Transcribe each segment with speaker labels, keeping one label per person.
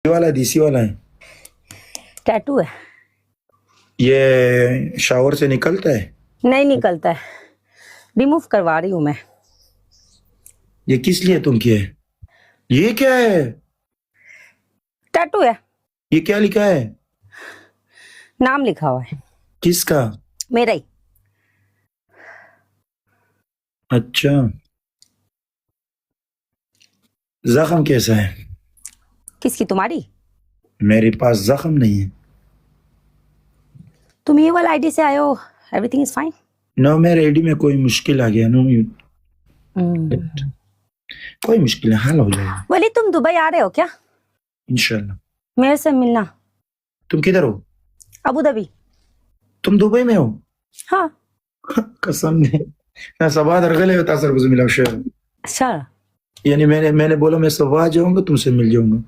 Speaker 1: ये वाला देसी वाला है,
Speaker 2: टैटू है।
Speaker 1: ये शावर से निकलता है?
Speaker 2: नहीं निकलता है, रिमूव करवा रही हूँ मैं।
Speaker 1: ये किस लिए तुम किए? ये क्या है?
Speaker 2: टैटू है,
Speaker 1: ये क्या लिखा है?
Speaker 2: नाम लिखा हुआ है।
Speaker 1: किसका?
Speaker 2: मेरा ही।
Speaker 1: अच्छा, जख्म कैसा है?
Speaker 2: किसकी? तुम्हारी?
Speaker 1: मेरे पास जख्म नहीं है।
Speaker 2: तुम ये वाला आईडी से आए हो, एवरीथिंग इज फाइन।
Speaker 1: नो, मेरे आईडी में कोई मुश्किल आ गया। नो, कोई मुश्किल है, हल हो जाएगा
Speaker 2: वली तुम दुबई आ रहे हो क्या?
Speaker 1: इंशाल्लाह।
Speaker 2: मेरे से मिलना।
Speaker 1: तुम किधर हो?
Speaker 2: Abu Dhabi.
Speaker 1: तुम दुबई में हो?
Speaker 2: हाँ।
Speaker 1: कसम ने मैं सवाद अरगले होता सर मुझे मिला शेर।
Speaker 2: अच्छा,
Speaker 1: यानी मैंने बोला मैं सुबह आ जाऊंगा, तुमसे मिल जाऊंगा।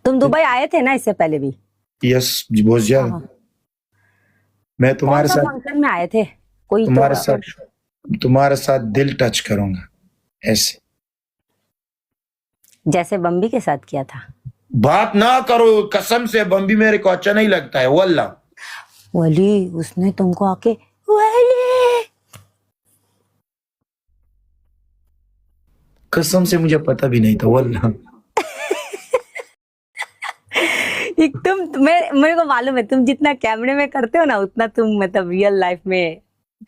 Speaker 2: तुम दुबई आए थे ना इससे पहले भी?
Speaker 1: यस, बहुत ज्यादा।
Speaker 2: हाँ।
Speaker 1: मैं तुम्हारे साथ
Speaker 2: फंक्शन में आए थे कोई?
Speaker 1: तुम्हारे साथ दिल टच करूंगा ऐसे,
Speaker 2: जैसे बम्बी के साथ किया था।
Speaker 1: बात ना करो कसम से, बम्बी मेरे को अच्छा नहीं लगता है वल्ला।
Speaker 2: वली उसने तुमको आके वली,
Speaker 1: कसम से मुझे पता भी नहीं था वल्ला।
Speaker 2: मेरे को मालूम है, तुम जितना कैमरे में करते हो ना उतना तुम मतलब रियल लाइफ में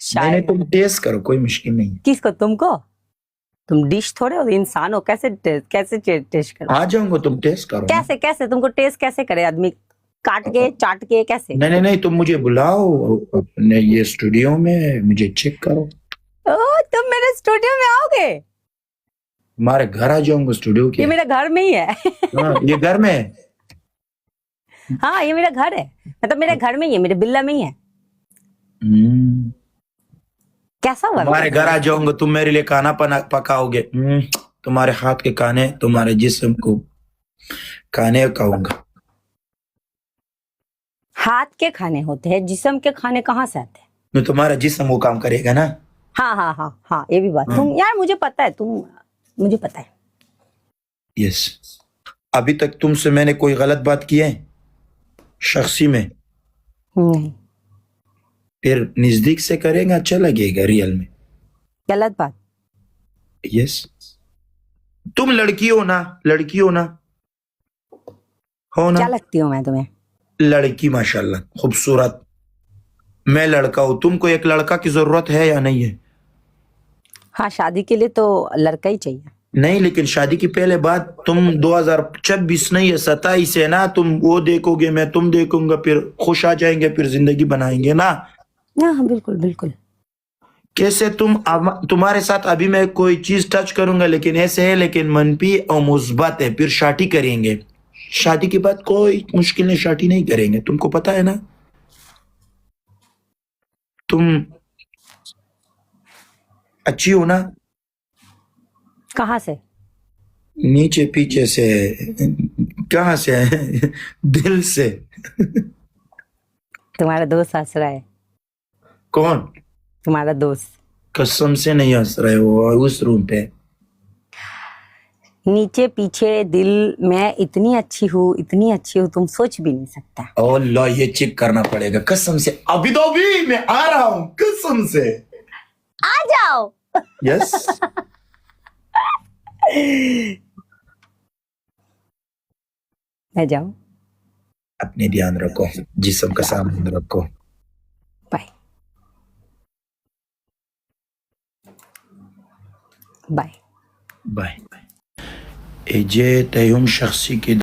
Speaker 2: शायद।
Speaker 1: नहीं, तुम टेस्ट करो, कोई मुश्किल नहीं।
Speaker 2: किसको? तुमको? तुम डिश थोड़े हो, इंसान हो। कैसे टेस्ट करो?
Speaker 1: आ जाऊंगा, तुम टेस्ट करो।
Speaker 2: कैसे तुमको टेस्ट कैसे करे आदमी? काट के चाट के कैसे?
Speaker 1: नहीं, तुम मुझे बुलाओ अपने ये स्टूडियो में, मुझे चेक करो।
Speaker 2: ओ, तुम मेरे स्टूडियो में आओगे?
Speaker 1: तुम्हारे घर आ जाऊंगा, स्टूडियो के।
Speaker 2: ये मेरा घर में ही है।
Speaker 1: हाँ, ये घर में है।
Speaker 2: हाँ, ये मेरा घर है, मतलब मेरे घर में ही है, मेरे बिल्ला में ही है। कैसा हुआ?
Speaker 1: तुम्हारे घर आ जाऊंगा, तुम मेरे लिए खाना पकाओगे। तुम्हारे हाथ के खाने, तुम्हारे जिस्म को खाने खाऊंगा।
Speaker 2: हाथ के खाने होते हैं, जिस्म के खाने कहाँ से आते हैं?
Speaker 1: तो तुम्हारा जिस्म वो काम करेगा ना।
Speaker 2: हाँ, ये भी बात। तुम यार, मुझे पता है, मुझे पता है।
Speaker 1: यस। अभी तक तुमसे मैंने कोई गलत बात की है शख्सी में?
Speaker 2: नहीं।
Speaker 1: फिर नजदीक से करेंगे, अच्छा लगेगा रियल में।
Speaker 2: गलत बात?
Speaker 1: यस। तुम लड़की हो ना? हो ना?
Speaker 2: क्या लगती हूँ मैं तुम्हें?
Speaker 1: लड़की, माशाल्लाह खूबसूरत। मैं लड़का हूं, तुमको एक लड़का की जरूरत है या नहीं है?
Speaker 2: हाँ, शादी के लिए तो लड़का ही चाहिए।
Speaker 1: नहीं, लेकिन शादी की पहले बात, तुम 2026 नहीं है 27 है ना, तुम वो देखोगे, मैं तुम देखूंगा, फिर खुश आ जाएंगे, फिर जिंदगी बनाएंगे ना।
Speaker 2: हाँ, बिल्कुल।
Speaker 1: कैसे तुम्हारे साथ अभी मैं कोई चीज टच करूंगा, लेकिन ऐसे है, लेकिन मनफी और मुस्बत है, फिर शादी करेंगे। शादी के बाद कोई मुश्किल नहीं, शादी नहीं करेंगे, तुमको पता है ना। तुम अच्छी हो ना?
Speaker 2: कहाँ से?
Speaker 1: नीचे पीछे से, कहाँ से है? दिल से।
Speaker 2: तुम्हारा दोस्त हंस रहा है।
Speaker 1: कौन?
Speaker 2: तुम्हारा दोस्त।
Speaker 1: कसम से नहीं हंस रहे, वो उस रूम पे।
Speaker 2: नीचे पीछे दिल, मैं इतनी अच्छी हूँ तुम सोच भी नहीं सकता।
Speaker 1: अल्लाह, ये चेक करना पड़ेगा कसम से। अभी मैं आ रहा हूँ कसम से।
Speaker 2: आ जाओ।
Speaker 1: यस।
Speaker 2: मैं जाऊं?
Speaker 1: अपने ध्यान रखो, जिस्म का सामान रखो।
Speaker 2: Bye bye
Speaker 1: bye. एजे तयम शख्सी की